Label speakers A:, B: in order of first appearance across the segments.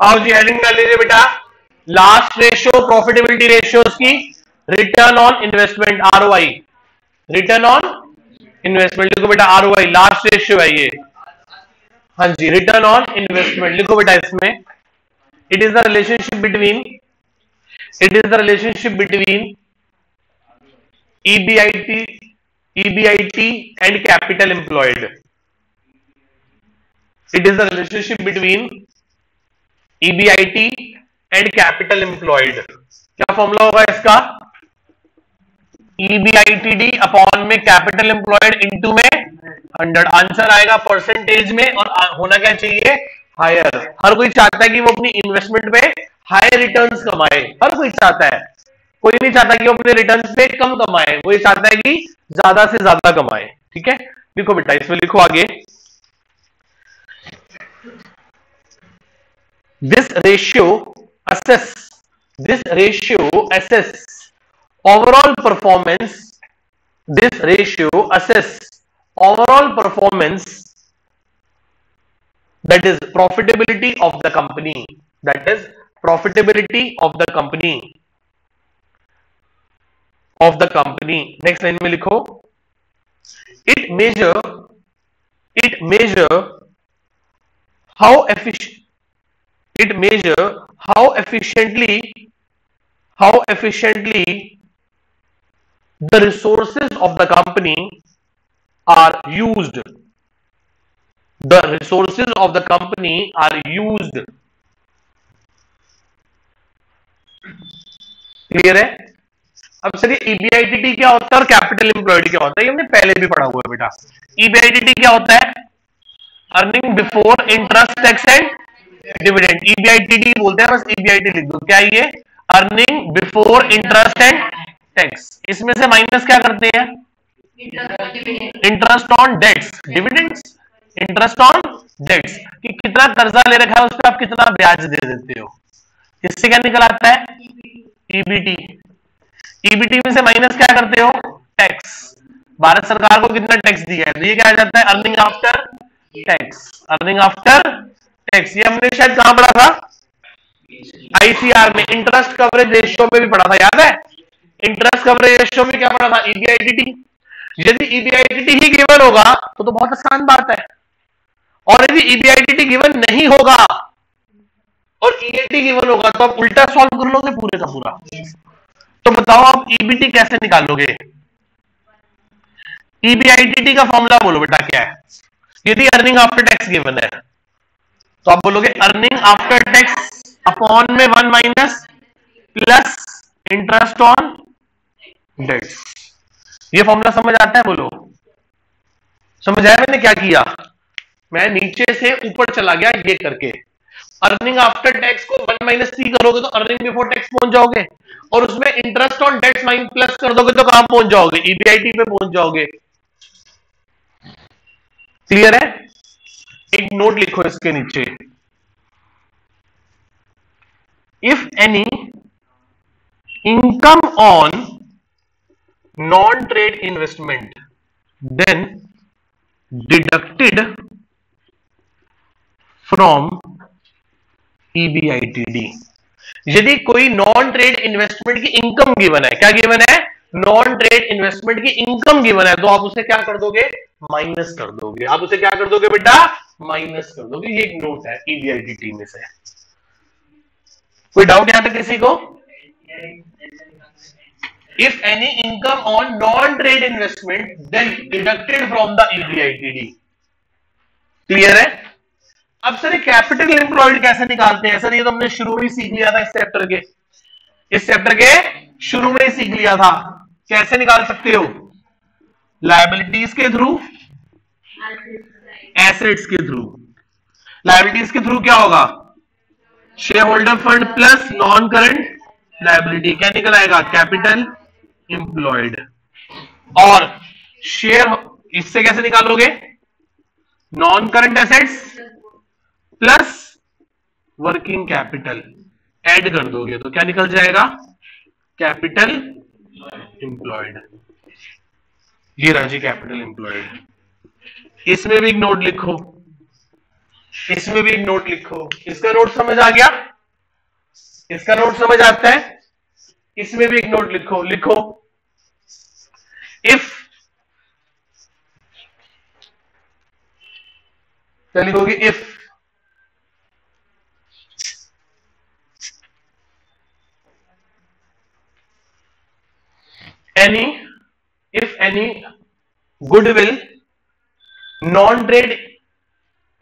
A: आओ जी हेडिंग कर लीजिए बेटा, लास्ट रेशियो प्रॉफिटेबिलिटी रेशियोज की, return on investment ROI, return on investment लिखो बेटा, आरओआई लास्ट रेशियो है ये। हाँ जी, रिटर्न ऑन इन्वेस्टमेंट लिखो बेटा इसमें, it is the relationship between, it is the relationship between EBIT, EBIT and capital employed. It is the relationship between EBIT and capital employed. क्या formula होगा इसका? EBITD upon में कैपिटल एम्प्लॉयड इनटू में 100, answer आएगा percentage में और होना क्या चाहिए? हायर। हर कोई चाहता है कि वो अपनी इन्वेस्टमेंट पे हायर रिटर्न्स कमाए, हर कोई चाहता है, कोई नहीं चाहता कि वो अपने रिटर्न्स पे कम कमाए, वो ये चाहता है कि ज्यादा से ज्यादा कमाए। ठीक है, लिखो बेटा इसमें, लिखो आगे, this ratio assess overall performance, this ratio assess overall performance, that is profitability of the company, that is profitability of the company, of the company। Next line में लिखो, it measure how efficient, it measure how efficiently the resources of the company are used, the resources of the company are used। Clear है? अब चलिए EBITD क्या होता है और capital employed क्या होता है, ये हमने पहले भी पढ़ा हुआ है बेटा। EBITD क्या होता है? Earning before interest tax and dividend, EBITD बोलते हैं, बस EBIT लिख दो। क्या ये? Earning before interest and tax. इसमें से माइनस क्या करते हैं? Interest on debts, dividends, interest on debts, कि कितना कर्जा ले रखा है उस पर आप कितना ब्याज दे देते हो, इससे क्या निकल आता है? EBT। EBT में से माइनस क्या करते हो? टैक्स। भारत सरकार को कितना टैक्स दिया है, तो ये क्या आ जाता है? Earning after tax, earning after tax. ये हमने शायद कहां पढ़ा था? ICR में, इंटरेस्ट कवरेज रेशियो में भी पढ़ा था, याद है? इंटरेस्ट कवरेज रेशियो में क्या पढ़ा था? EBITD। यदि EBITD ही गिवन होगा तो बहुत आसान बात है, और यदि EBITD गिवन नहीं होगा और EAT गिवन होगा तो आप उल्टा सॉल्व कर लोगे पूरे का पूरा। तो बताओ आप EBT कैसे निकालोगे? EBITD का फॉर्मूला बोलो बेटा क्या है? यदि अर्निंग आफ्टर टैक्स गिवन है तो आप बोलोगे अर्निंग आफ्टर टैक्स अपॉन में 1 minus plus interest on debts. ये फॉर्मूला समझ आता है? बोलो समझ आया मैंने क्या किया? मैं नीचे से ऊपर चला गया ये करके, अर्निंग आफ्टर टैक्स को 1 माइनस 3 करोगे तो अर्निंग बिफोर टैक्स पहुंच जाओगे, और उसमें interest on debts minus plus कर दोगे तो कहां पहुंच जाओगे? EBIT पे पहुंच जाओगे। क्लियर है? एक नोट लिखो इसके नीचे, if any income on non trade investment then deducted from EBITD। यदि कोई नॉन ट्रेड इन्वेस्टमेंट की इनकम गिवन है, क्या गिवन है? नॉन ट्रेड इन्वेस्टमेंट की इनकम गिवन है, तो आप उसे क्या कर दोगे? माइनस कर दोगे। आप उसे क्या कर दोगे बेटा? माइनस कर दोगे। ये एक नोट है EBITD में से। कोई डाउट यहां तक किसी को? If any income on non trade investment then deducted from the EBITD। Clear है? अब सर कैपिटल एम्प्लॉयड कैसे निकालते हैं? सर ये तो हमने शुरू में ही सीख लिया था, इस चैप्टर के शुरू में ही सीख लिया था। कैसे निकाल सकते हो? लायबिलिटीज के थ्रू, एसेट्स के थ्रू। लायबिलिटीज के थ्रू क्या होगा? Share holder fund plus non current liability, क्या निकल आएगा? Capital employed. और शेयर, इससे कैसे निकालोगे? Non current assets plus working capital add कर दोगे तो क्या निकल जाएगा? Capital employed. ये राजी कैपिटल एम्प्लॉयड। इसमें भी एक नोट लिखो, इसमें भी एक नोट लिखो। इसका नोट समझ आ गया? इसका नोट समझ आता है? इसमें भी एक नोट लिखो। लिखो इफ, क्या लिखोगे? If any goodwill non-trade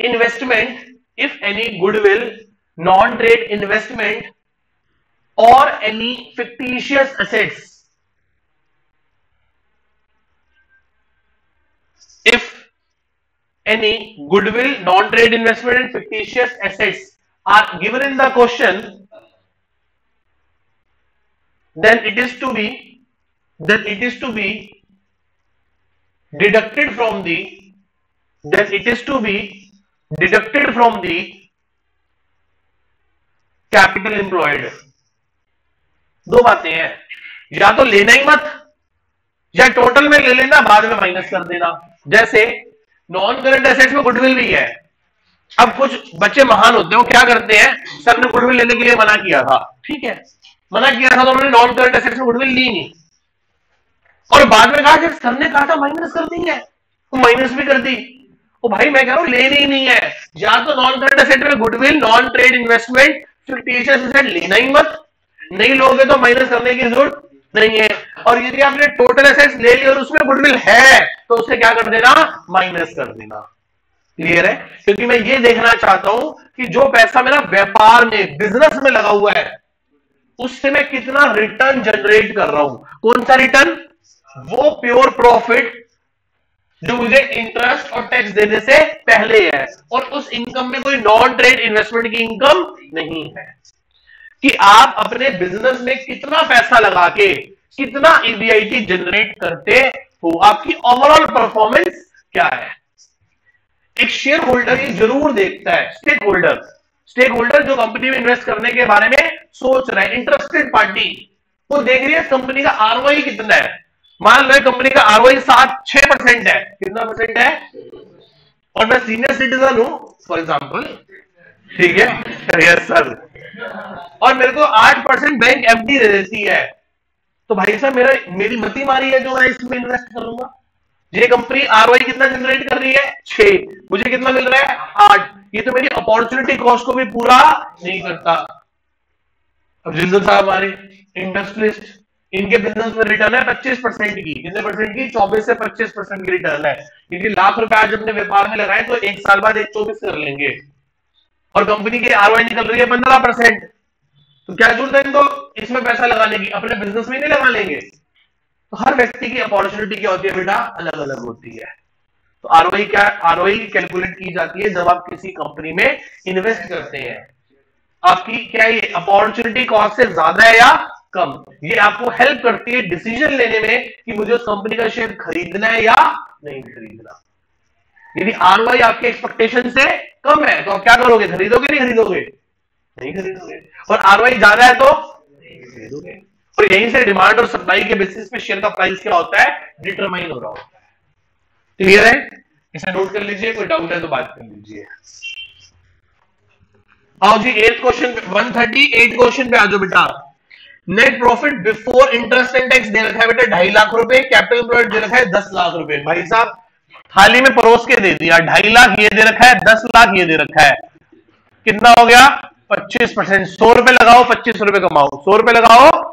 A: investment, if any goodwill non-trade investment or any fictitious assets, if any goodwill non-trade investment and fictitious assets are given in the question, then it is to be deducted from the capital employed. दो बातें हैं, या तो लेना ही मत, या total में ले लेना, बाद में माइनस कर देना। जैसे नॉन करंट एसेट्स में गुडविल भी है। अब कुछ बच्चे महान होते हैं, वो क्या करते हैं, सर ने गुडविल लेने के लिए मना किया था, ठीक है, मना किया था तो उन्होंने नॉन करंट एसेट्स में गुडविल ली नहीं, और बाद में कहा जब सर ने कहा था माइनस कर दी है, तो माइनस भी कर दी। ओ भाई मैं कह रहा हूं लेनी ही नहीं है, या तो नॉन करंट एसेट में goodwill non trade investment fictitious asset लेना ही मत, नहीं लोगे तो माइनस करने की जरूरत नहीं है। और यदि आपने टोटल एसेट्स ले ली और उसमें गुडविल है तो उसे क्या कर देना, माइनस कर देना। क्लियर है? क्योंकि मैं ये देखना चाहता हूं कि जो पैसा मेरा व्यापार में, बिजनेस में लगा हुआ है, उससे मैं कितना रिटर्न जनरेट कर रहा हूं। कौन सा रिटर्न? वो प्योर प्रॉफिट जो मुझे इंटरेस्ट और टैक्स देने से पहले है, और उस इनकम में कोई नॉन ट्रेड इन्वेस्टमेंट की इनकम नहीं है। कि आप अपने बिजनेस में कितना पैसा लगा के कितना ईबीआईटी जनरेट करते हो, आपकी ओवरऑल परफॉर्मेंस क्या है। एक शेयर होल्डर ये जरूर देखता है, स्टेक होल्डर जो कंपनी में इन्वेस्ट करने के बारे में सोच रहा है, इंटरेस्टेड पार्टी, वो देख रही है कंपनी का आरओआई कितना है। मान लो कंपनी का आरओआई 6% है, कितना परसेंट है, और मैं सीनियर सिटीजन हूं फॉर एग्जांपल, ठीक है, यस सर, और मेरे को 8% बैंक एफडी दे देती है, तो भाई साहब मेरी मती मारी है जो मैं इसमें इन्वेस्ट करूंगा। ये कंपनी आरओआई कितना जनरेट कर रही है, 6, मुझे कितना मिल रहा है, 8, ये तो मेरी अपॉर्चुनिटी कॉस्ट को भी पूरा नहीं करता। अब जिंदल साहब हमारे इंडस्ट्रियलिस्ट, इनके बिजनेस में रिटर्न है 25% की, कितने परसेंट की, 24 से 25% की रिटर्न है, क्योंकि लाख रुपए आज अपने व्यापार में लगाए तो एक साल बाद 24 कर लेंगे, और कंपनी की आरओआई निकल रही है 15%, तो क्या जरूरत है इनको इसमें पैसा लगाने की, अपने बिजनेस में नहीं लगा लेंगे। तो हर व्यक्ति की अपॉर्चुनिटी क्या होती है बेटा, अलग अलग होती है। तो आरओआई कैलकुलेट की जाती है जब आप किसी कंपनी में इन्वेस्ट करते हैं। आपकी क्या ये अपॉर्चुनिटी कॉस्ट से ज्यादा है या कम, ये आपको हेल्प करती है डिसीजन लेने में कि मुझे उस कंपनी का शेयर खरीदना है या नहीं खरीदना। यदि आरओआई आपके एक्सपेक्टेशन से कम है तो आप क्या करोगे, खरीदोगे नहीं खरीदोगे, नहीं खरीदोगे, और आरओआई ज्यादा है तो खरीदोगे। और यहीं से डिमांड और सप्लाई के बेसिस पे शेयर का प्राइस क्या होता है, डिटरमाइन हो रहा होता है। क्लियर है? इसे नोट कर लीजिए, कोई डाउट है तो बात कर लीजिए। आओ जी 8th क्वेश्चन, 138 क्वेश्चन पे आ जाओ बेटा। Net profit before interest and tax दे रखा है बेटा 2.5 लाख रुपए, कैपिटल एम्प्लॉयड दे रखा है 10 लाख रुपए। भाई साहब थाली में परोस के दे दिया, 2.5 लाख ये दे रखा है, 10 लाख ये दे रखा है, कितना हो गया 25%। 100 रुपए लगाओ 25 रुपए कमाओ, 100 रुपए लगाओ,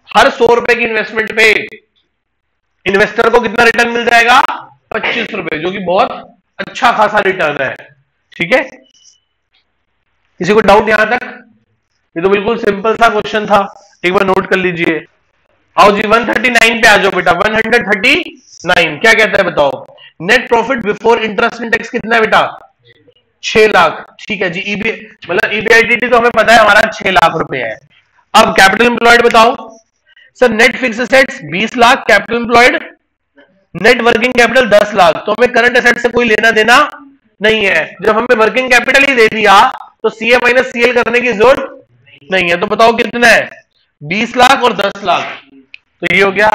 A: हर 100 रुपए की इन्वेस्टमेंट पे इन्वेस्टर को कितना रिटर्न मिल जाएगा, 25 रुपए, जो कि बहुत अच्छा खासा रिटर्न है। ठीक है, किसी को डाउट यहां तक? ये तो बिल्कुल सिंपल सा क्वेश्चन था, एक बार नोट कर लीजिए। आओ जी 139 पे आ जाओ बेटा। 139 क्या कहता है बताओ। Net profit before interest and tax कितना है बेटा, 6 लाख। ठीक है जी, मतलब ईबीआईटी तो हमें पता है हमारा 6 लाख रुपए है। अब कैपिटल एम्प्लॉयड बताओ sir. Net fix assets 20 lakh, capital employed, net working capital 10 lakh. तो हमें करंट एसेट से कोई लेना देना नहीं है। जब हमें वर्किंग कैपिटल ही दे दिया तो सीए माइनस सीएल करने की जरूरत नहीं है। तो बताओ कितना है, 20 लाख और 10 लाख, तो ये हो गया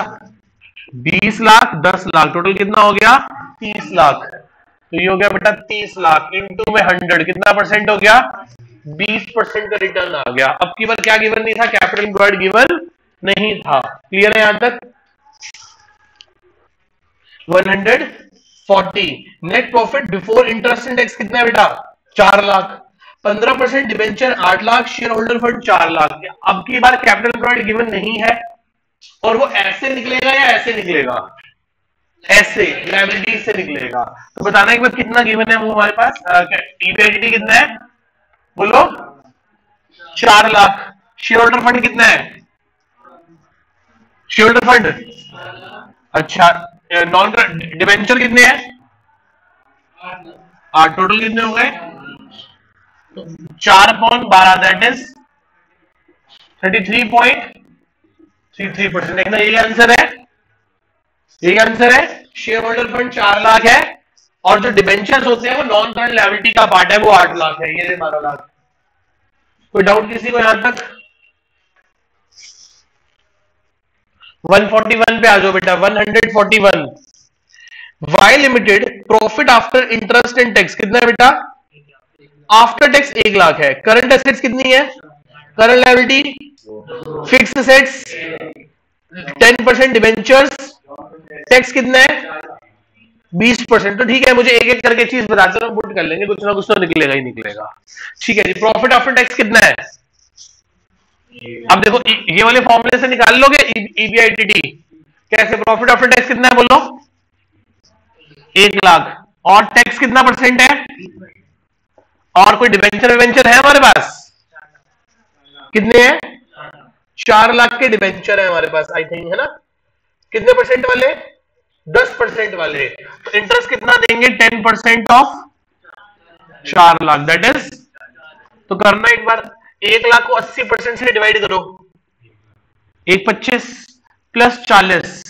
A: 20 लाख 10 लाख, टोटल कितना हो गया 30 लाख। तो ये हो गया बेटा 30 लाख इंटू में 100, कितना परसेंट हो गया? 20% का रिटर्न आ गया। अब की बार क्या गिवन नहीं था? कैपिटल एम्प्लॉयड गिवन नहीं था। क्लियर है यहां तक? 140। Net profit before interest and tax कितना है बेटा? 4 lakh. 15% debenture 8 lakh, share holder fund 4 lakh. अब की बार कैपिटल एम्प्लॉयड गिवन नहीं है, और वो ऐसे निकलेगा या ऐसे निकलेगा? ऐसे, लायबिलिटी से निकलेगा। तो बताना एक बार कितना गिवन है वो हमारे पास? ईबीआईटी कितना है बोलो? 4 लाख। शेयर होल्डर फंड कितना है? शेयर होल्डर फंड अच्छा, नॉन डिबेंचर कितने हैं? 8। टोटल कितने हो गए? 4/12, दैट इज 33.33%। देखना यही आंसर है, यही आंसर है। शेयर होल्डर फंड 4 लाख है, और जो डिबेंचर्स होते हैं वो नॉन करंट लायबिलिटी का पार्ट है, वो 8 लाख है। ये 12 लाख। कोई डाउट किसी को यहां तक? 141 पे आ जाओ बेटा। 141 Y limited profit after interest and tax कितना है बेटा? आफ्टर टैक्स 1 लाख है। करंट एसेट्स कितनी है? Current liability, fixed assets 10%, debentures, tax कितना है? 20%। तो ठीक है, मुझे एक एक करके चीज बताते रहो, पुट कर लेंगे, कुछ ना कुछ तो निकलेगा ही निकलेगा। ठीक है जी। प्रॉफिट आफ्टर टैक्स कितना है? अब देखो ये वाले फॉर्मूले से निकाल लोगे ईबीआईटीटी। कैसे? प्रॉफिट आफ्टर टैक्स कितना है बोलो? 1 लाख। और टैक्स कितना परसेंट है? और कोई डिबेंचर विवेंचर है हमारे पास? कितने हैं? 4 लाख के डिबेंचर है हमारे पास, आई थिंक, है ना? कितने परसेंट वाले? 10% वाले। तो इंटरेस्ट कितना देंगे? 10% ऑफ 4 लाख, दैट इज, तो करना एक बार, 1 लाख को 80% से डिवाइड करो। 1 25 प्लस 40,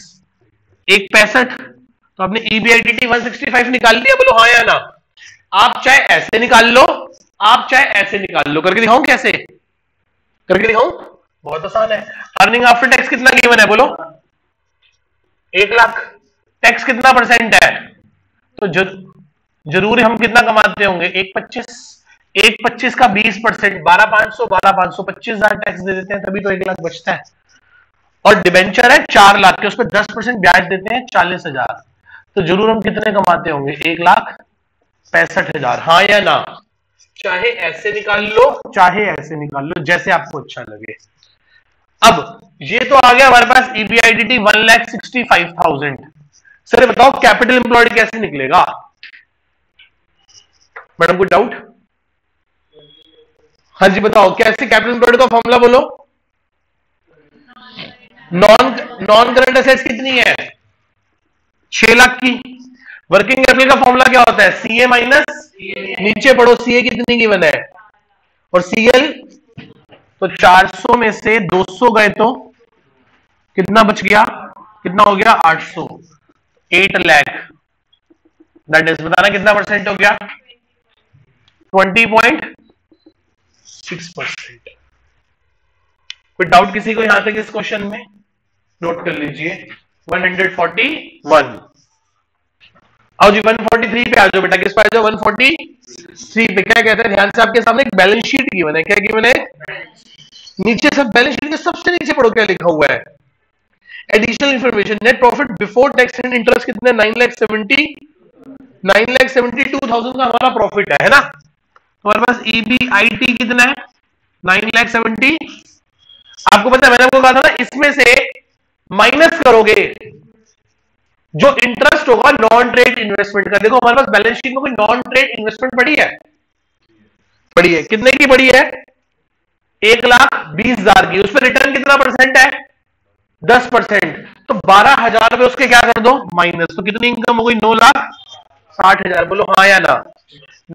A: 1 65। तो आपने ईबीआईटीटी 165 निकाल लिया, बोलो हाँ या ना? आप चाहे ऐसे निकाल लो, आप चाहे ऐसे निकाल लो। करके दिखाऊं कैसे? करके दिखाऊं? बहुत आसान है। अर्निंग आफ्टर टैक्स कितना गिवन है बोलो? 1 लाख। टैक्स कितना परसेंट है? तो जरूर हम कितना कमाते होंगे? 125। 125 का 20%, 12,500, 12,500, 25,000 टैक्स दे देते हैं, तभी तो 1 लाख बचता है। और डिबेंचर है 4 लाख के, उस पर 10% ब्याज देते हैं 40,000। तो जरूर हम कितने कमाते होंगे? 1,65,000। हाँ या ना? चाहे ऐसे निकाल लो, चाहे ऐसे निकाल लो, जैसे आपको अच्छा लगे। अब ये तो आ गया हमारे पास ईबीआईटीटी 1,65,000। सर बताओ कैपिटल एम्प्लॉयड कैसे निकलेगा? मैडम कोई डाउट? हाँ जी बताओ, कैसे कैपिटल एम्प्लॉयड का फॉर्मूला बोलो? नॉन करंट एसेट्स कितनी है? 6 लाख की। वर्किंग कैपिटल का फॉर्मूला क्या होता है? सीए माइनस, नीचे पढ़ो, सीए कितनी गिवन है और सीएल, तो 400 में से 200 गए तो कितना बच गया? कितना हो गया? 800। 8 लाख, दैट इज, बताना कितना परसेंट हो गया? 20.6%। कोई डाउट किसी को यहां तक इस क्वेश्चन में? नोट कर लीजिए। 141। आओ जी 143 पे आ जाओ बेटा। किस पे आ जाओ? 143 पे। क्या कहते हैं? ध्यान से, आपके सामने एक बैलेंस शीट गिवन है। क्या गिवन है? नीचे सब बैलेंस शीट के सबसे नीचे पढ़ो क्या लिखा हुआ है। Additional information, net profit before tax and interest कितने? 9,72,000 का हमारा प्रॉफिट है ना? हमारे पास ईबीआईटी कितना है? 9,70,000। आपको पता है, मैंने आपको कहा था ना, इसमें से माइनस करोगे जो इंटरेस्ट होगा नॉन ट्रेड इन्वेस्टमेंट का। देखो हमारे पास बैलेंस शीट में कोई नॉन ट्रेड इन्वेस्टमेंट पड़ी है? पड़ी है। कितने की पड़ी है? 1,20,000 की। उस पर रिटर्न कितना परसेंट है? 10%। तो 12,000 रुपए उसके क्या कर दो? माइनस। तो कितनी इनकम हो गई? 9,60,000। बोलो हाँ या ना?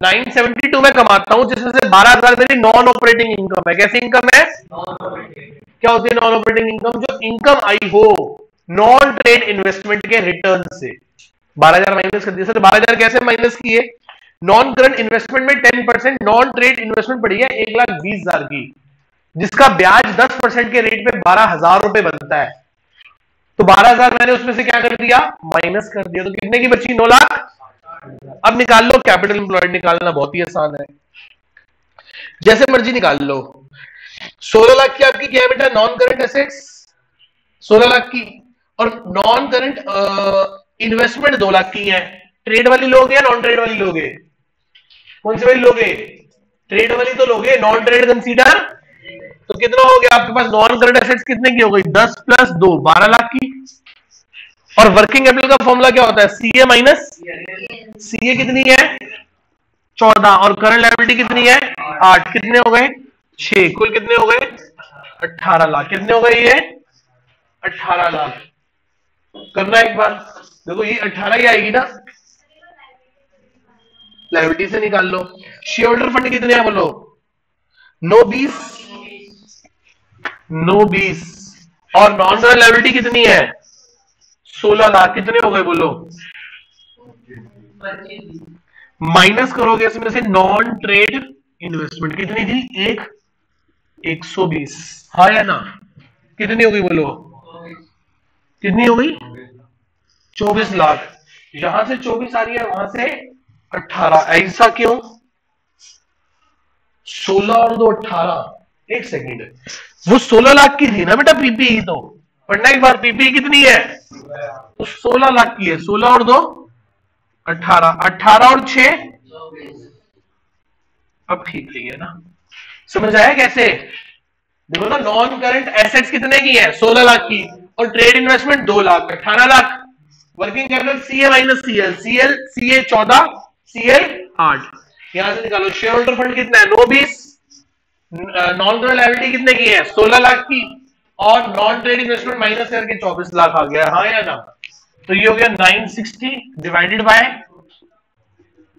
A: 972 में कमाता हूं, जिसमें से 12,000 मेरी नॉन ऑपरेटिंग इनकम है। कैसी इनकम है? क्या होती है नॉन ऑपरेटिंग इनकम? जो इनकम आई हो नॉन ट्रेड इन्वेस्टमेंट के रिटर्न से। 12,000 माइनस कर दिया। सर 12,000 कैसे माइनस किए? नॉन करंट इन्वेस्टमेंट में 10% नॉन ट्रेड इन्वेस्टमेंट पड़ी है 1,20,000 की, जिसका ब्याज 10% के रेट पे 12,000 रुपए बनता है। तो 12,000 मैंने उसमें से क्या कर दिया? माइनस कर दिया। तो कितने की बची? 9 लाख अब निकाल लो, कैपिटल एम्प्लॉयड निकालना बहुत ही आसान है, जैसे मर्जी निकाल लो। 16 लाख की आपकी क्या है बेटा, नॉन करंट एसेट्स 16 लाख की, और नॉन करंट इन्वेस्टमेंट 2 लाख की है। ट्रेड वाली लोगे या नॉन ट्रेड वाली लोगे? कौन सी वाली लोगे? ट्रेड वाली तो लोगे, नॉन ट्रेड कंसीडर। तो कितना हो गया आपके पास नॉन करंट एसेट्स कितने की हो गई? 10 प्लस 2 12 लाख की। और वर्किंग कैपिटल का फॉर्मूला क्या होता है? सीए माइनस सीए कितनी है? 14, और करंट लायबिलिटी कितनी है? 8। कितने हो गए? 6। कुल कितने हो गए? 18 लाख। कितने हो गए ये? 18 लाख। करना एक बार, देखो ये 18 ही आएगी ना, लायबिलिटी से निकाल लो। शेयर होल्डर फंड कितने हैं बोलो? 920 और नॉन करंट लायबिलिटी कितनी है? 16 लाख। कितने हो गए बोलो? माइनस करोगे इसमें से नॉन ट्रेड इन्वेस्टमेंट कितनी थी? 120। हाँ या ना? कितनी हो गई बोलो? कितनी हो गई? 24 लाख। यहां से 24 आ रही है, वहां से 18। ऐसा क्यों? 16 और 2 18। एक सेकेंड, वो 16 लाख की थी ना बेटा पीपीई, तो पढ़ना एक बार। पीपीई कितनी है? तो 16 लाख की है। 16 और 2 18, 18 और 6। अब ठीक है ना, समझ आया कैसे? देखो ना, नॉन करंट एसेट्स कितने की है? 16 लाख की, और trade investment 2 lakh, 18 lakh. Working capital CA minus CL, CA 14, CL 8। यहां से निकालो शेयर होल्डर फंड कितना है? 920। नॉन करंट लायबिलिटी कितने की है? 16 लाख की, और नॉन ट्रेड इन्वेस्टमेंट माइनस करके 24 लाख आ गया। हाँ या ना? तो ये हो गया 960 डिवाइडेड बाय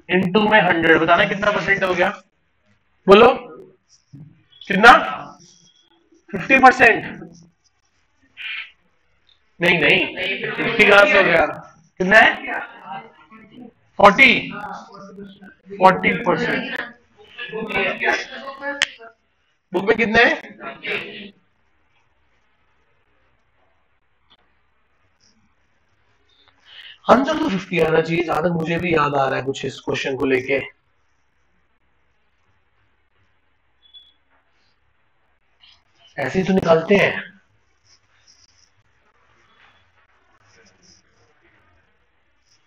A: इनटू में 100। बताना कितना परसेंट हो गया बोलो? कितना? 50%? नहीं 50 कहां से हो गया? कितना है? 40%। बुक में कितने है? आंसर तो 50 आना चाहिए, जहां तक मुझे भी याद आ रहा है कुछ इस क्वेश्चन को लेके। ऐसे ही तो निकालते हैं।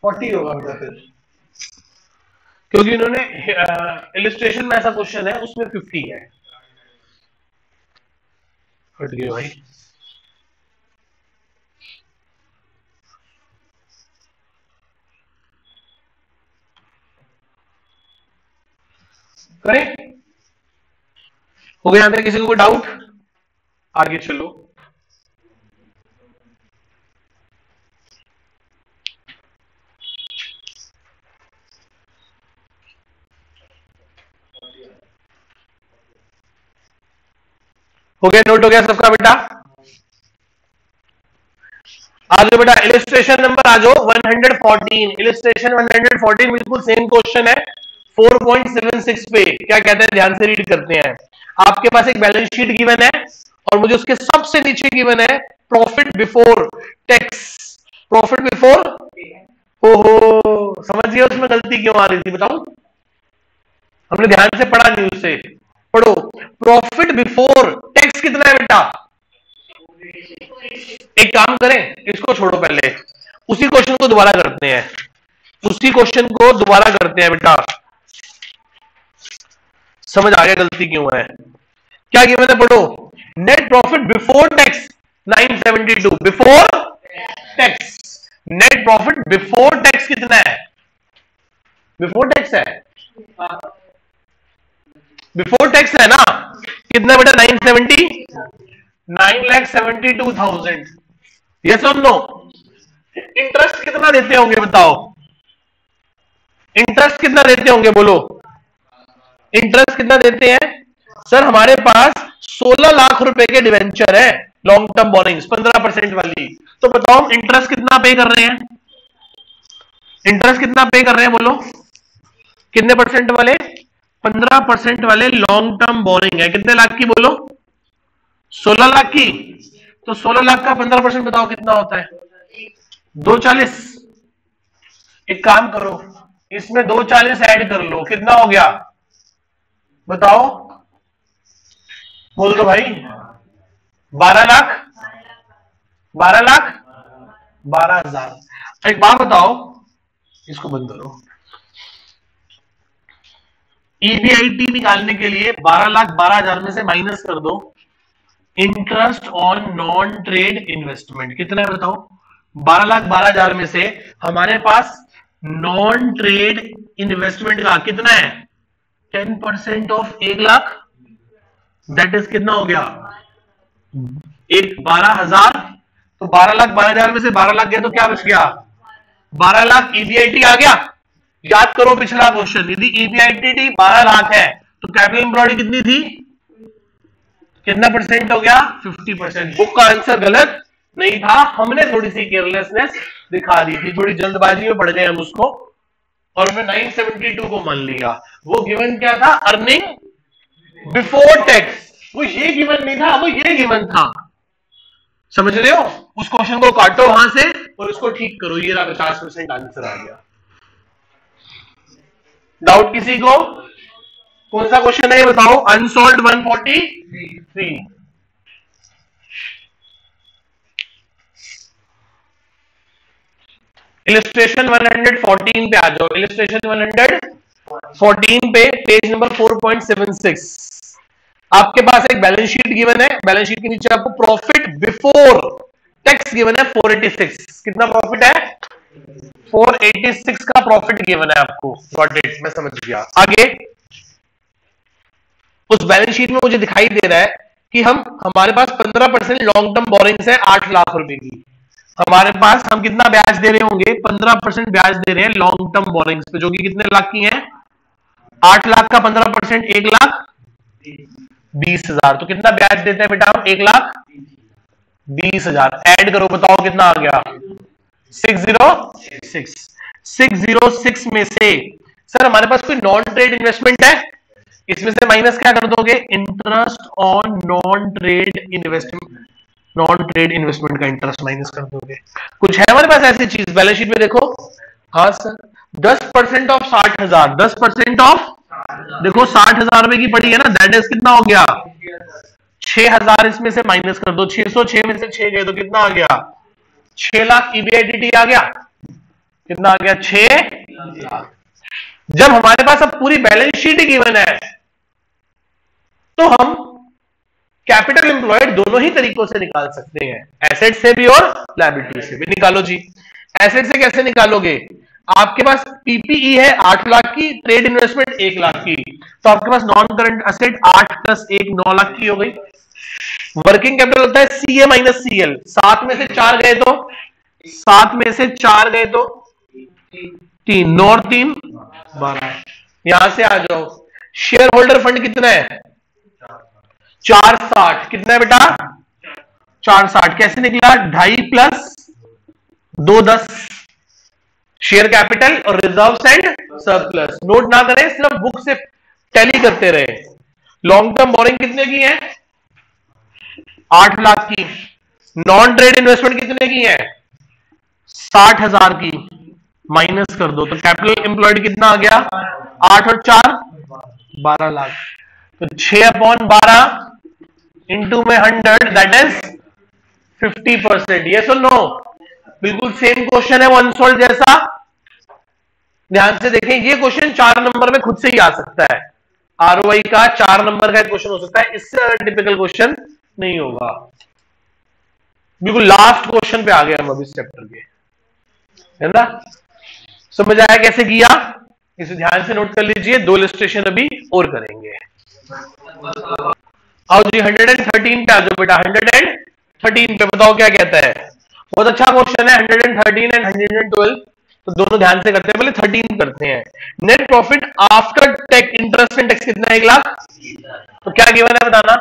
A: फोर्टी होगा बेटा फिर, क्योंकि इन्होंने इलिस्ट्रेशन में ऐसा क्वेश्चन है उसमें 50 है। हट गए भाई। करें? हो गया यहां तक? किसी को कोई डाउट? आगे चलो। हो गया? नोट हो गया सबका बेटा? आ जाओ बेटा, इलिस्ट्रेशन नंबर आ जाओ 114। इलिस्ट्रेशन 114 बिल्कुल सेम क्वेश्चन है 4.76 पे। क्या कहते हैं, ध्यान से रीड करते हैं। आपके पास एक बैलेंस शीट गिवन है, और मुझे उसके सबसे नीचे गिवन है profit before tax. Profit before, ओहो समझ गया उसमें गलती क्यों आ रही थी बताऊं? हमने ध्यान से पढ़ा नहीं उसे। पढ़ो, प्रॉफिट बिफोर टैक्स कितना है बेटा? एक काम करें, इसको छोड़ो, पहले उसी क्वेश्चन को दोबारा करते हैं। उसी क्वेश्चन को दोबारा करते हैं बेटा, समझ आ गया गलती क्यों है। क्या किया मैंने? पढ़ो, net profit before tax 972, before tax. Net profit before tax कितना है? बिफोर टैक्स है, बिफोर टैक्स है ना? कितना बेटा? 9,72,000। यस और नो? इंटरेस्ट कितना देते होंगे बताओ? इंटरेस्ट कितना देते होंगे बोलो? इंटरेस्ट कितना देते हैं? सर हमारे पास 16 लाख रुपए के डिवेंचर है, लॉन्ग टर्म बोरिंग्स 15% वाली। तो बताओ हम इंटरेस्ट कितना पे कर रहे हैं? इंटरेस्ट कितना पे कर रहे हैं बोलो? कितने परसेंट वाले? 15% वाले लॉन्ग टर्म बोरिंग है। कितने लाख की बोलो? 16 लाख की। तो 16 लाख का 15% बताओ कितना होता है? 240। एक काम करो, इसमें 240 ऐड कर लो, कितना हो गया बताओ, बोल दो भाई। 12 लाख, 12 लाख 12,000। एक बात बताओ, इसको बंद करो। ईबीआईटी निकालने के लिए 12,12,000 में से माइनस कर दो interest on non trade investment, कितना है बताओ। 12,12,000 में से हमारे पास नॉन ट्रेड इन्वेस्टमेंट का कितना है, 10% ऑफ 1,00,000, दैट इज कितना हो गया, 12,000। तो 12,12,000 में से 12 लाख गया तो क्या बच गया, 12 लाख ईबीआईटी आ गया। याद करो पिछला क्वेश्चन, यदि ईबीआईटी 12 लाख है तो कैपिटल एम्प्लॉयड कितनी थी, कितना परसेंट हो गया, 50%। बुक का आंसर गलत नहीं था, हमने थोड़ी सी केयरलेसनेस दिखा दी थी, थोड़ी जल्दबाजी में पड़ गए हम उसको, और हमने 972 को मान लिया। वो गिवन क्या था, अर्निंग बिफोर टैक्स, वो ये गिवन नहीं था, वो ये गिवन था, समझ रहे हो। उस क्वेश्चन को काटो वहां से और इसको ठीक करो, ये 50% आंसर आ गया। डाउट किसी को, कौन सा क्वेश्चन है ये बताओ, अनसॉल्व्ड 143। इलिस्ट्रेशन 114 पे आ जाओ, इलिस्ट्रेशन 114 पे पेज नंबर 4.76। आपके पास एक बैलेंस शीट गिवन है, बैलेंस शीट के नीचे आपको प्रॉफिट बिफोर टैक्स गिवन है 486। कितना प्रॉफिट है, 486 का प्रॉफिट गिवन है आपको, गॉट इट, मैं समझ गया। आगे उस बैलेंस शीट में मुझे दिखाई दे रहा है कि हमारे पास 15% लॉन्ग टर्म बोरिंग्स है 8 लाख रुपए की। हमारे पास हम कितना ब्याज दे रहे होंगे, 15% ब्याज दे रहे हैं लॉन्ग टर्म बोरिंग्स पे, जो कि कितने लाख की है, 8 लाख का 15% 1,20,000। तो कितना ब्याज देते हैं बेटा हम, 1,20,000। ऐड करो बताओ कितना आ गया, 606। 606 में से सर हमारे पास कोई नॉन ट्रेड इन्वेस्टमेंट है, इसमें से माइनस क्या कर दोगे, interest on non trade investment, non trade investment का इंटरेस्ट माइनस कर दोगे। कुछ है हमारे पास ऐसी चीज बैलेंस शीट में, देखो। हाँ सर, 10% ऑफ 60,000, 10% ऑफ, देखो 60,000 रुपए की पड़ी है ना, दैट इज कितना हो गया, 6,000 इसमें से माइनस कर दो, 606 में से 6 गए तो कितना आ गया, 6 लाख ईबीआईटी आ गया, कितना आ गया, 6 लाख। जब हमारे पास अब पूरी बैलेंस शीट गिवन है तो हम कैपिटल एम्प्लॉयड दोनों ही तरीकों से निकाल सकते हैं, एसेट से भी और लायबिलिटी से भी। निकालो जी, एसेट से कैसे निकालोगे, आपके पास पीपीई है 8 लाख की, ट्रेड इन्वेस्टमेंट 1 लाख की, तो आपके पास नॉन करंट एसेट 8 + 1 9 लाख की हो गई। वर्किंग कैपिटल होता है सीए माइनस सीएल, 7 में से 4 गए तो 7 में से 4 गए तो 3, 9 और 3 12। यहां से आ जाओ, शेयर होल्डर फंड कितना है, 460। कितना है बेटा, 460। कैसे निकला, 2.5 + 2 10, शेयर कैपिटल और रिजर्व्स एंड सरप्लस। नोट ना करें, सिर्फ बुक से टैली करते रहे। लॉन्ग टर्म बोरिंग कितने की है, 8 लाख की। नॉन ट्रेड इन्वेस्टमेंट कितने की है, 60,000 की। माइनस कर दो तो कैपिटल एम्प्लॉयड कितना आ गया, 8 और 4 12 लाख। तो 6/12 इंटू में 100, दैट इज 50%। ये सुन लो, बिल्कुल सेम क्वेश्चन है वो अनसॉल्व जैसा। ध्यान से देखें, ये क्वेश्चन 4 नंबर में खुद से ही आ सकता है, आरओआई का 4 नंबर का क्वेश्चन हो सकता है, इससे टिपिकल क्वेश्चन नहीं होगा। बिल्कुल लास्ट क्वेश्चन पे आ गए हम अभी इस चैप्टर के, है ना। समझ आया कैसे किया, इसे ध्यान से नोट कर लीजिए। 2 इलस्ट्रेशन अभी और करेंगे। आओ जी 113 पे आ जाओ बेटा, 113 पे बताओ क्या कहता है। बहुत अच्छा क्वेश्चन है, 113 एंड 112, तो दोनों ध्यान से करते हैं। पहले 13 करते हैं। Net profit after tax, interest and tax कितना है, 1 लाख। तो क्या गिवन है बताना,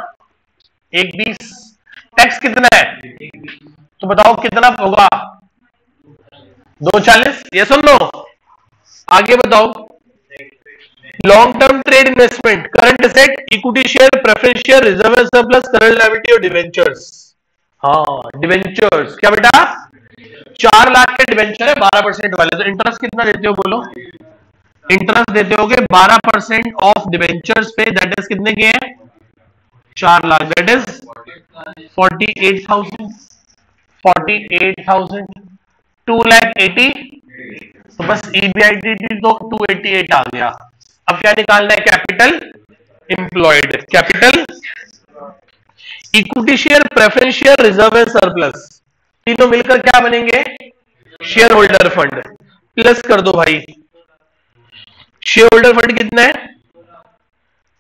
A: 120। टैक्स कितना है, तो बताओ कितना होगा, 240। ये सुन लो, आगे बताओ। Long term trade investment, current asset, equity share, preference share, reserve and surplus, current liability और डिवेंचर्स। हाँ डिवेंचर्स, क्या बेटा, 4 लाख के डिवेंचर है 12% वाले, तो इंटरेस्ट कितना देते हो बोलो, इंटरेस्ट देते होगे 12% ऑफ डिवेंचर्स पे, दैट इज कितने के हैं 4 लाख, दैट इज 48,000, 48,000, 2,80,000, तो बस EBITD तो 288 आ गया। अब क्या निकालना है, capital employed, capital equity share, preference share, reserve and surplus, तीनों मिलकर क्या बनेंगे, शेयर होल्डर फंड। प्लस कर दो भाई, शेयर होल्डर फंड कितना है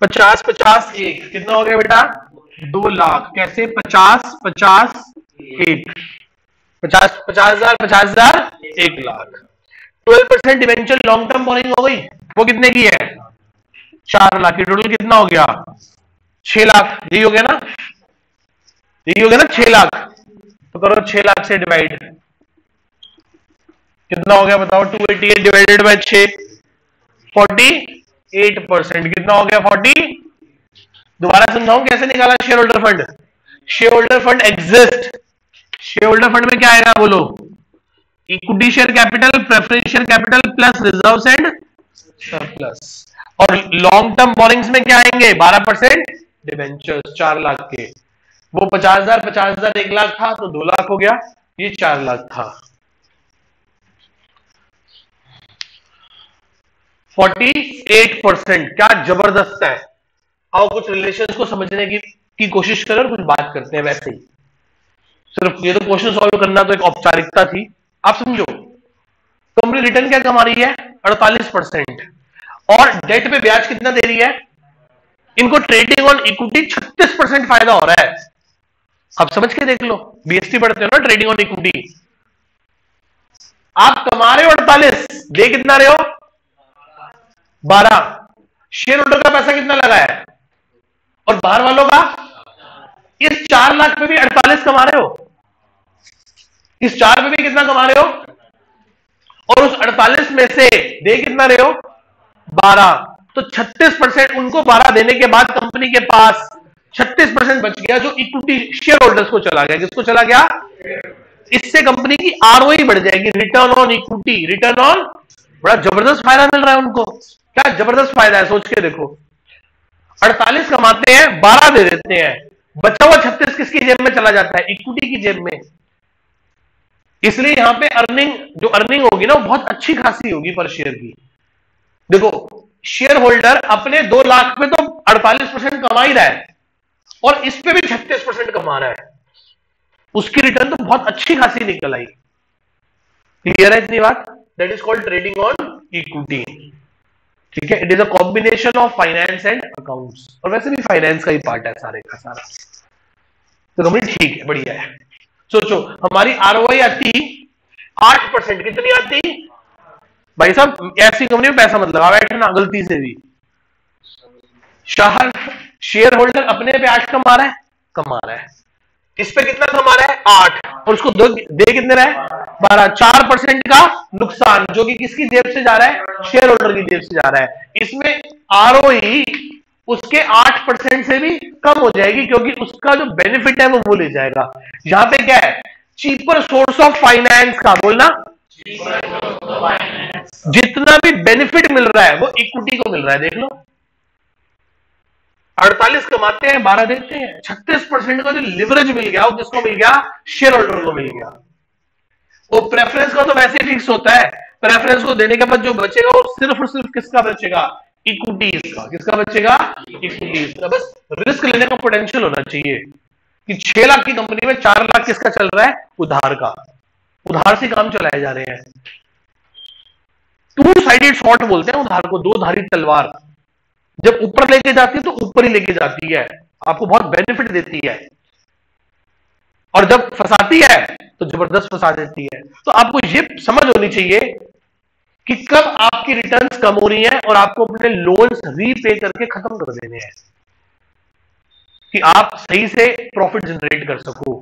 A: 50 50 1, कितना हो गया बेटा 2 लाख। कैसे 50 50 1, 50 50,000 50,000 1 lakh. 12% debenture long term borrowing हो गई, वो कितने की है 4 लाख की। टोटल कितना हो गया 6 लाख, यही हो गया ना, यही हो गया ना 6 लाख। तो करो 6 लाख से डिवाइड, कितना हो गया बताओ, 288 डिवाइडेड बाय 6, 48%, कितना हो गया 40। दोबारा समझाऊं कैसे निकाला share holder fund. Share holder fund exist, share holder fund में क्या आएगा बोलो, equity share capital, preference share capital plus reserves and surplus. और लॉन्ग टर्म बोरिंग्स में क्या आएंगे 12% डिवेंचर्स 4 लाख के, वो 50,000 50,000 1 लाख था तो 2 लाख हो गया, ये 4 लाख था। 48%, क्या जबरदस्त है। आओ कुछ रिलेशंस को समझने की कोशिश करें और कुछ बात करते हैं। वैसे ही सिर्फ ये तो क्वेश्चन सॉल्व करना तो एक औपचारिकता थी, आप समझो। कंपनी रिटर्न क्या कमा रही है 48%, और डेट पे ब्याज कितना दे रही है, इनको ट्रेडिंग ऑन इक्विटी 36% फायदा हो रहा है। आप समझ के देख लो, बीएसटी पढ़ते हो ना, ट्रेडिंग ऑन इक्विटी। आप कमा रहे हो 48, दे कितना रहे हो 12, शेयर होल्डर का पैसा कितना लगा है और बाहर वालों का, इस 4 लाख पे भी 48 कमा रहे हो, इस 4 पे भी कितना कमा रहे हो, और उस 48 में से दे कितना रहे हो 12, तो 36% उनको 12 देने के बाद कंपनी के पास 36% बच गया, जो इक्विटी शेयर होल्डर्स को चला गया। किसको चला गया, इससे कंपनी की आरओई बढ़ जाएगी, return on equity, return on, बड़ा जबरदस्त फायदा मिल रहा है उनको। क्या जबरदस्त फायदा है, सोच के देखो। 48 कमाते हैं, 12 दे देते हैं, बचा हुआ 36 किसकी जेब में चला जाता है, इक्विटी की जेब में। इसलिए यहां पे जो अर्निंग होगी ना, वो बहुत अच्छी खासी होगी पर शेयर की। देखो शेयर होल्डर अपने 2 लाख पे तो 48% कमा ही रहा है, और इस पे भी 36% कमा रहा है, उसकी रिटर्न तो बहुत अच्छी खासी निकल आई। क्लियर है इतनी बात, that is called trading on equity. ठीक है, it is a combination of finance and accounts, और वैसे भी फाइनेंस का ही पार्ट है सारे का सारा। तो कंपनी ठीक है, बढ़िया है। सोचो हमारी आरओआई आती 8%, कितनी आती भाई साहब, ऐसी कंपनी में पैसा मत लगा बैठना गलती से भी। शेयर होल्डर अपने पे 8 कमा रहा है, इस पे कितना कमा रहा है 8, और उसको दे कितने रहा है 12, 4% का नुकसान, जो कि किसकी जेब से जा रहा है, शेयर होल्डर की जेब से जा रहा है। इसमें आरओई उसके 8% से भी कम हो जाएगी, क्योंकि उसका जो बेनिफिट है वो ले जाएगा। यहां पे क्या है, चीपर सोर्स ऑफ फाइनेंस का, बोलना जितना भी बेनिफिट मिल रहा है वो इक्विटी को मिल रहा है। देख लो 48 कमाते हैं, 12 देते हैं, 36% का जो लिवरेज मिल गया वो किसको मिल गया, शेयर होल्डर को मिल गया। वो प्रेफरेंस का तो वैसे ही फिक्स होता है, प्रेफरेंस को देने के बाद जो बचेगा वो सिर्फ और सिर्फ किसका बचेगा, इक्विटीज का। किसका बचेगा, इक्विटीज का। बस रिस्क लेने का पोटेंशियल होना चाहिए कि 6 लाख की कंपनी में 4 लाख किसका चल रहा है, उधार का। उधार से काम चलाए जा रहे हैं। टू साइडेड शॉट बोलते हैं उधार को, दो धारी तलवार। जब ऊपर लेके जाती है तो ऊपर ही लेके जाती है, आपको बहुत बेनिफिट देती है, और जब फंसाती है तो जबरदस्त फंसा देती है। तो आपको ये समझ होनी चाहिए कि कब आपकी रिटर्न्स कम हो रही है और आपको अपने लोन्स रीपे करके खत्म कर देने हैं, कि आप सही से प्रॉफिट जनरेट कर सको।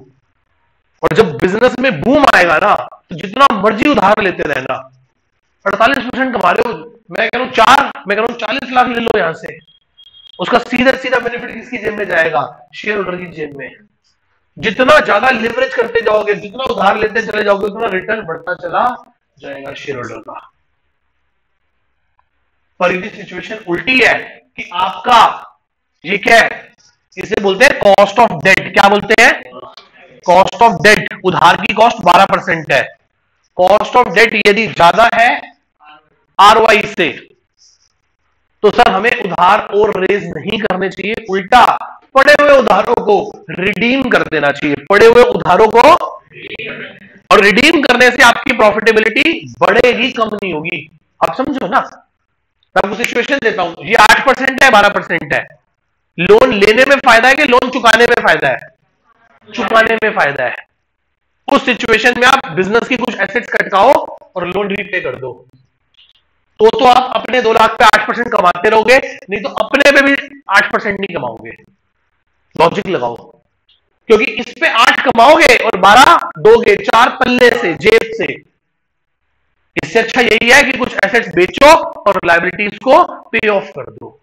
A: और जब बिजनेस में बूम आएगा ना, तो जितना मर्जी उधार लेते रहना। 48% कमा रहे हो, मैं कह रहा हूं 40 लाख ले लो यहां से, उसका सीधा सीधा बेनिफिट किसकी जेब में जाएगा, शेयर होल्डर की जेब में। जितना ज्यादा लिवरेज करते जाओगे, जितना उधार लेते चले जाओगे, उतना रिटर्न बढ़ता चला जाएगा शेयर होल्डर का। पर यदि सिचुएशन उल्टी है कि आपका ये क्या है, इसे बोलते हैं कॉस्ट ऑफ डेट। क्या बोलते हैं? Cost of debt. उधार की कॉस्ट 12% है। कॉस्ट ऑफ डेट यदि ज्यादा है आरओआई से, तो सर हमें उधार और रेज नहीं करने चाहिए, उल्टा पड़े हुए उधारों को रिडीम कर देना चाहिए। पड़े हुए उधारों को और रिडीम करने से आपकी प्रॉफिटेबिलिटी बढ़ेगी, कम नहीं होगी। आप समझो ना, मैं आपको सिचुएशन देता हूं, ये 8% है 12% है। लोन लेने में फायदा है कि लोन चुकाने में फायदा है? चुकाने में फायदा है। उस सिचुएशन में आप बिजनेस की कुछ एसेट्स कटकाओ और लोन रीपे कर दो, तो आप अपने 2 लाख पे 8% कमाते रहोगे, नहीं तो अपने पे भी 8% नहीं कमाओगे। लॉजिक लगाओ, क्योंकि इस पे 8 कमाओगे और 12 दोगे, 4 पल्ले से, जेब से। इससे अच्छा यही है कि कुछ एसेट्स बेचो और लायबिलिटीज को पे ऑफ कर दो।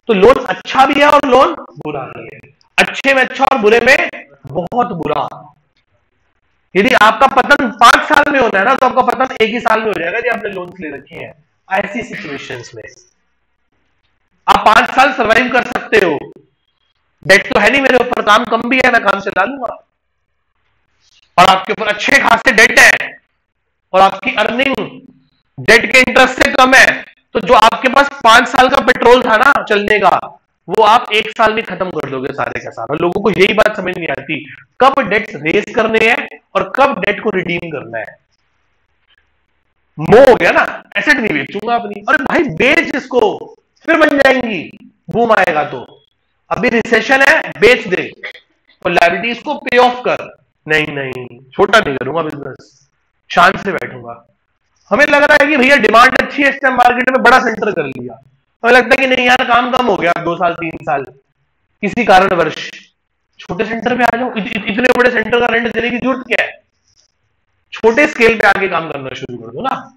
A: तो लोन अच्छा भी है और लोन बुरा भी है। अच्छे में अच्छा और बुरे में बहुत बुरा। यदि आपका पतन 5 साल में होना है ना, तो आपका पतन 1 ही साल में हो जाएगा यदि आपने लोन ले रखे हैं। ऐसी सिचुएशंस में आप 5 साल सर्वाइव कर सकते हो। डेट तो है नहीं मेरे ऊपर, काम कम भी है, मैं काम चला लूंगा। और आपके ऊपर अच्छे खासे डेट है और आपकी अर्निंग डेट के इंटरेस्ट से कम है, तो जो आपके पास 5 साल का पेट्रोल था ना चलने का, वो आप 1 साल में खत्म कर दोगे सारे का सारा। लोगों को यही बात समझ नहीं आती, कब डेट रेज करने हैं और कब डेट को रिडीम करना है। मोह हो गया ना, एसेट नहीं बेचूंगा अपनी, अरे भाई बेच इसको, फिर बन जाएंगी, बूम आएगा तो। अभी रिसेशन है, बेच दे और लायबिलिटीज को पे ऑफ कर। नहीं, छोटा नहीं करूंगा बिजनेस, शांत से बैठूंगा। हमें लग रहा है कि भैया डिमांड अच्छी है इस टाइम मार्केट में, बड़ा सेंटर कर लिया। हमें लगता है कि नहीं यार, काम कम हो गया 2 साल 3 साल किसी कारणवश, छोटे सेंटर पे आ जाओ। इतने बड़े सेंटर का रेंट देने की जरूरत क्या है? छोटे स्केल पे आके काम करना शुरू कर दो ना।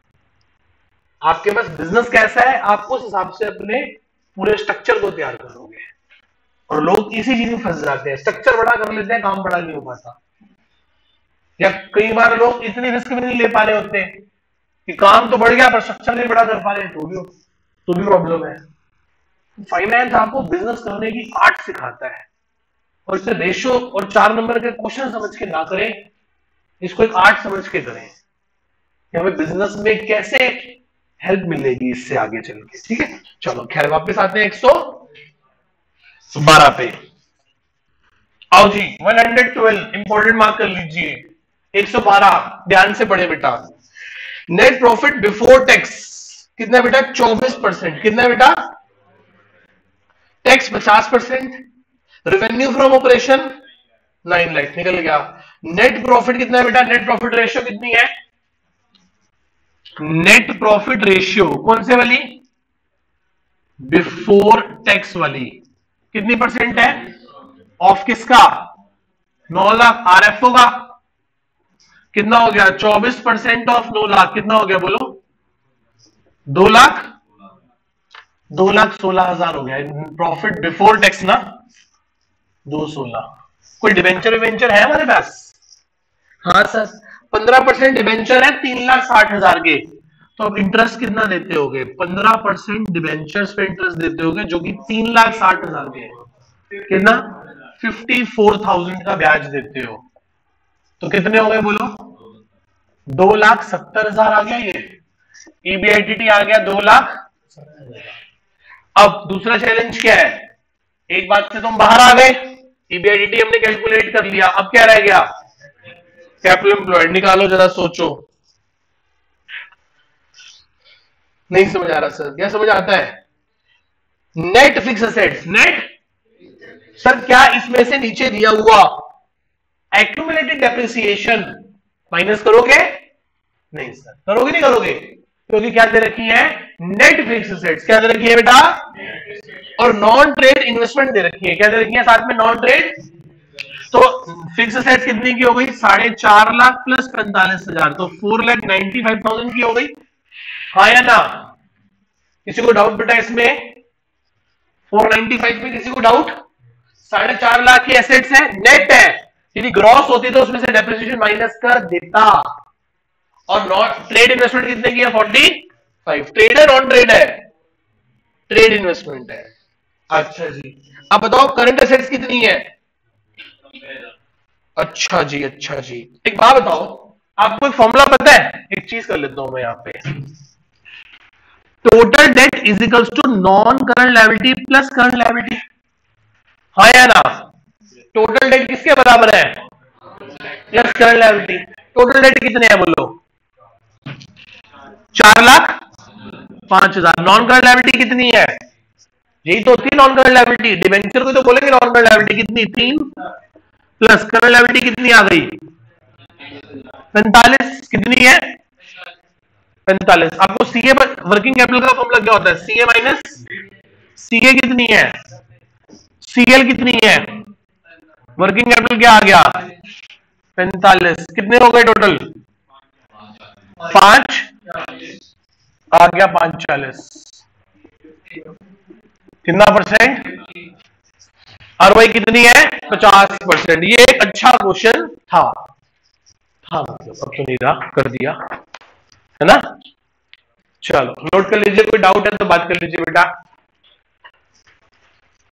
A: आपके पास बिजनेस कैसा है, आप उस हिसाब से अपने पूरे स्ट्रक्चर को तैयार करोगे। और लोग इसी चीज में फंस जाते हैं, स्ट्रक्चर बड़ा कर लेते हैं, काम बड़ा नहीं हो पाता। या कई बार लोग इतनी रिस्क भी नहीं ले पा रहे होते कि काम तो बढ़ गया पर स्ट्रक्चर नहीं बड़ा कर पा रहे, तो भी प्रॉब्लम है। फाइनेंस आपको बिजनेस करने की आर्ट सिखाता है, और इसे रेशो और 4 नंबर के क्वेश्चन समझ के ना करें, इसको एक आर्ट समझ के करें कि हमें बिजनेस में कैसे हेल्प मिलेगी इससे आगे चल के। ठीक है, चलो खैर वापस आते हैं 112 पे। आओ जी, 112 इंपॉर्टेंट मार्क कर लीजिए। 112 ध्यान से पढ़े बेटा। नेट प्रॉफिट बिफोर टैक्स कितना बेटा? 24%। कितना बेटा? Tax 50%। Revenue from operation 9 lakh निकल गया। नेट प्रॉफिट कितना है बेटा? नेट प्रॉफिट रेशियो कितनी है? नेट प्रॉफिट रेशियो कौन से वाली? बिफोर टैक्स वाली। कितनी परसेंट है? ऑफ किसका? 9 लाख आरएफओ का। कितना हो गया? 24% ऑफ 9 लाख कितना हो गया बोलो? 2,16,000 हो गया प्रॉफिट बिफोर टैक्स ना, 216। कोई डिबेंचर विवेंचर है हमारे पास? हाँ सर, 15% डिबेंचर है 3,60,000 के। तो अब इंटरेस्ट कितना देते होगे? 15% डिबेंचर्स पे इंटरेस्ट देते होगे, जो कि 3,60,000 के है। कितना? 54,000 का ब्याज देते हो। तो कितने हो गए बोलो? 2,70,000 आ गया। ये ईबीआईटीटी आ गया 2,70,000। अब दूसरा चैलेंज क्या है? एक बात से तुम बाहर आ गए, ईबीआईटीटी हमने कैलकुलेट कर लिया, अब क्या रह गया? कैपिटल एम्प्लॉयड निकालो, जरा सोचो। नहीं समझ आ रहा सर? क्या समझ आता है? Net fix assets. Net sir क्या इसमें से नीचे दिया हुआ एक्यूमुलेटेड डेप्रिसिएशन माइनस करोगे? नहीं सर, करोगे नहीं करोगे, क्योंकि क्या दे रखी है? Net fix assets. क्या दे रखी है बेटा? और नॉन ट्रेड इन्वेस्टमेंट दे रखी है। क्या दे रखी है साथ में? Non trade. तो फिक्स एसेट्स कितनी की हो गई? 4.5 लाख प्लस 45,000, तो 4,95,000 की हो गई। हाँ या ना? किसी को डाउट बेटा इसमें? 495 में किसी को डाउट? 4.5 लाख की एसेट्स है, नेट है। यदि ग्रॉस होती तो उसमें से डेप्रिसिएशन माइनस कर देता। और नॉन ट्रेड इन्वेस्टमेंट कितने की है? 45। ट्रेड है नॉन ट्रेड है? ट्रेड इन्वेस्टमेंट है। अच्छा जी, अब बताओ करंट एसेट्स कितनी है? अच्छा जी, अच्छा जी। एक बात बताओ, आपको एक फॉर्मूला पता है? एक चीज कर लेता हूं मैं यहाँ पे, total debt is equals to non current liability plus current liability, हाँ या ना? टोटल डेट किसके बराबर है? Plus current liability. Total debt कितने हैं बोलो? 4,05,000। नॉन करंट लायबिलिटी कितनी है? यही तो होती है नॉन करंट लायबिलिटी, डिबेंचर को तो बोलेंगे नॉन करंट लायबिलिटी कितनी? 3 प्लस करंट लायबिलिटी कितनी आ गई? 45। कितनी है? 45। आपको सीए वर्किंग कैपिटल का फॉर्मूला क्या होता है? सीए माइनस सीए कितनी है? सीएल कितनी है? वर्किंग कैपिटल क्या आ गया? 45। कितने हो गए टोटल? 5 आ गया, 540। कितना परसेंट? आरओआई कितनी है? 50%। ये एक अच्छा क्वेश्चन था, मतलब अब तो नहीं रहा, कर दिया है ना। चलो नोट कर लीजिए, कोई डाउट है तो बात कर लीजिए बेटा।